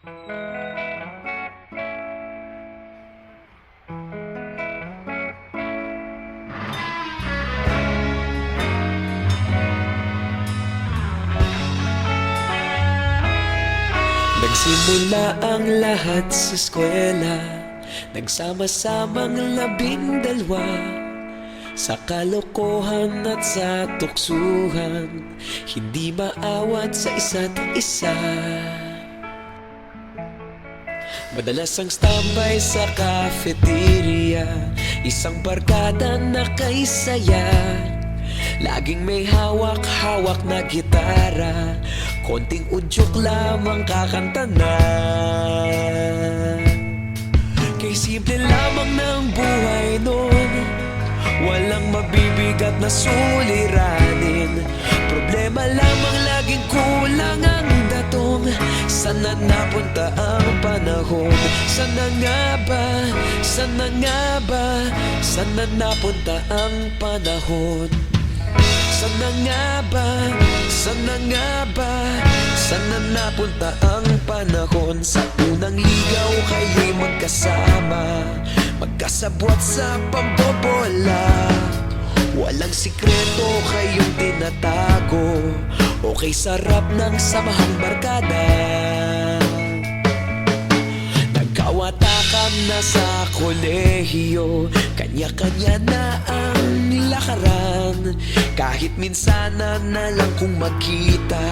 Nagsimula ang lahat sa eskwela, nagsama-samang 12 sa kalokohan at sa tuksuhan, hindi maawat sa isa't isa. Madalas ang standby sa cafeteria, isang barkada na kay saya. Laging may hawak-hawak na gitara, konting udyok lamang kakanta na. Kay simple lamang ng buhay nun, walang mabibigat na suliranin. Problema lamang laging kulang ang datong. Sana napunta ang panahon? Sana nga ba? Sana nga ba? Sana napunta ang panahon? Sana nga ba? Sana nga ba? Sana napunta ang panahon? Sa unang ligaw kayo'y magkasama, magkasabwat sa pambobola. Walang sikreto kayong tinatago, okay sarap ng samahang barkada. Nagkawatakan na sa kolehiyo, kanya-kanya na ang lakaran. Kahit minsan na lang kung magkita,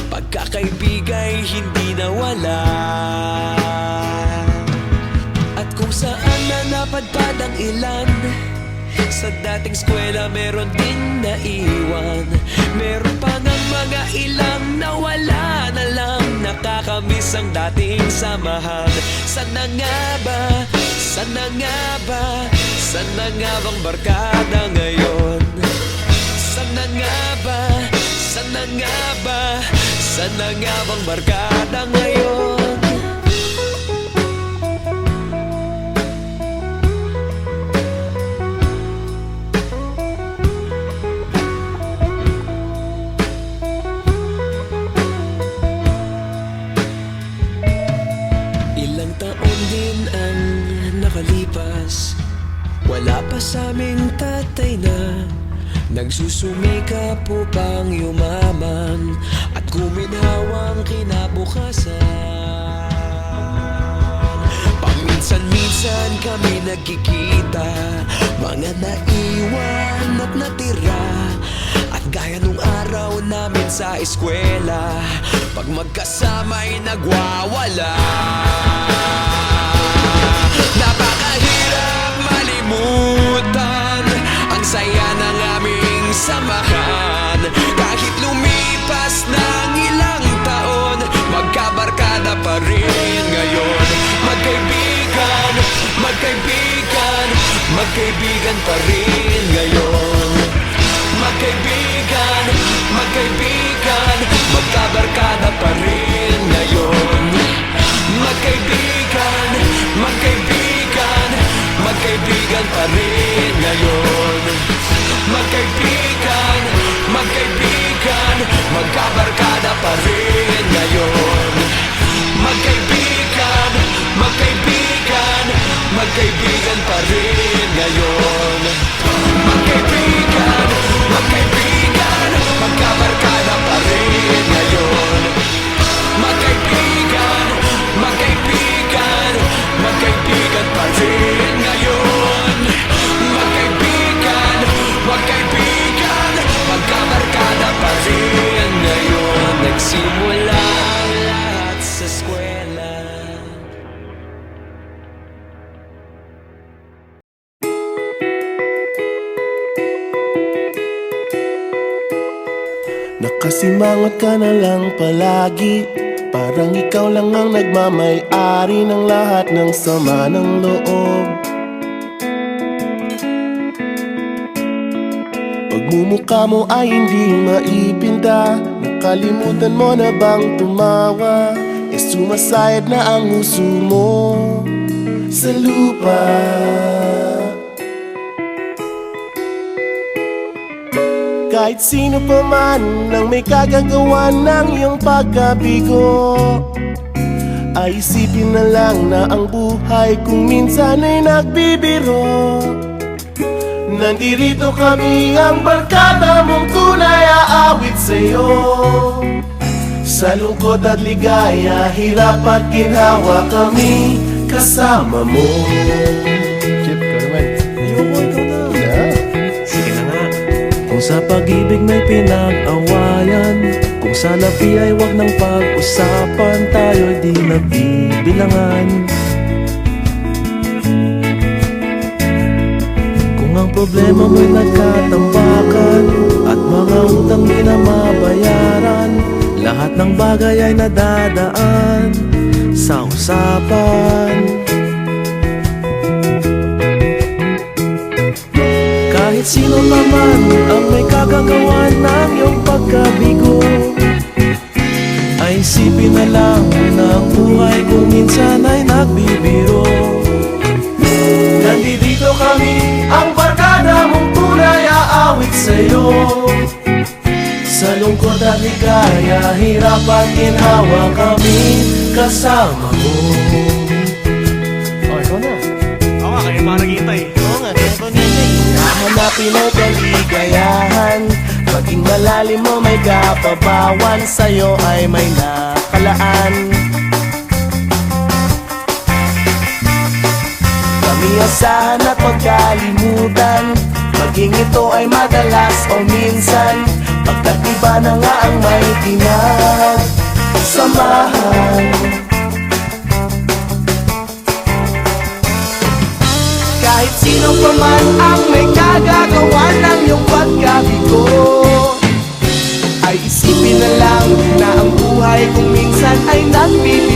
pagkakaibigay hindi nawala. At kung saan na napadpad ang ilan, sa dating eskwela meron din naiwan. Meron pa ng mga ilang nawala na lang, nakakamiss ang dating samahan. Sana nga ba? Sana nga ba? Sana nga bang barkada ngayon? Sana nga ba? Sana nga ba? Sana nga bang barkada ngayon? Ilang taon din ang nakalipas, wala pa sa aming tatay na nagsusumikap upang yumaman at guminhawang kinabukasan. Paminsan-minsan kami nagkikita, mga naiwan at natira. At gaya nung araw namin sa eskwela, pag magkasama'y nagwawala. Napakahirap malimutan ang saya ng aming samahan. Kahit lumipas ng ilang taon, magkabarkada pa rin ngayon. Magkaibigan, magkaibigan, magkaibigan pa rin ngayon. Magkaibigan, magkaibigan, magkabarkada pa rin ngayon. Magkaibigan, magkaibigan, magkaibigan pa rin ngayon. Magkaibigan, magkaibigan, magkabarkada pa rin ngayon. Magkaibigan, magkaibigan, magkaibigan pa rin ngayon. Magkaibigan, magkaibigan, magkabarkada pa rin ngayon. Magkaibigan, magkaibigan, magkaibigan pa rin ngayon. Magkaibigan, magkaibigan, magkabarkada pa rin ngayon. Nagsimula ang lahat sa eskwela. Nakasimangot ka na lang palagi, parang ikaw lang ang nagmamay-ari ng lahat ng sama ng loob. Pagmumukha mo ay hindi maipinta, nakalimutan mo na bang tumawa? E sumasayad na ang huso mo sa lupa. Kahit sino pa man ang may kagagawa ng iyong pagkabigo, ay isipin na lang na ang buhay kung minsan ay nagbibiro. Nandirito kami ang barkada mong tunay aawit sa'yo. Sa lungkot at ligaya, hirap at ginhawa kami kasama mo. Chip, ka naman. Ayoko, ikaw na. Yeah. Sige na nga. Kung sa pag-ibig may pinag-awayan, kung sa labi ay wag nang pag-usapan, tayo'y di nagbibilangan. Kung ang problema mo'y nagkatambakan at mga utang di na mabayaran, lahat ng bagay ay nadadaan sa usapan. Kahit sino naman ang may kagagawa ng iyong pagkabigo, ay isipin na lang na ang buhay kung minsan ay nagbibiro. Nandito kami, ang barkada mong tunay aawit sa'yo. Sa lungkot at ligaya, hirap at ginhawa kami kasama mo. Oh, ikaw na. Oo nga, kayo mga naghihintay. Oo nga, kaya ito nini. Hahanapin mo kaligayahan, maging malalim mo may kapabawan, sa'yo ay may nakalaan. Kamiyasahan at pagkalimutan, maging ito ay madalas o minsan, pagkatiba na nga ang may pinagsamahan. Kahit sino pa man ang may kagagawa ng iyong pagkabigo, ay isipin na lang na ang buhay kung minsan ay nagbibigay.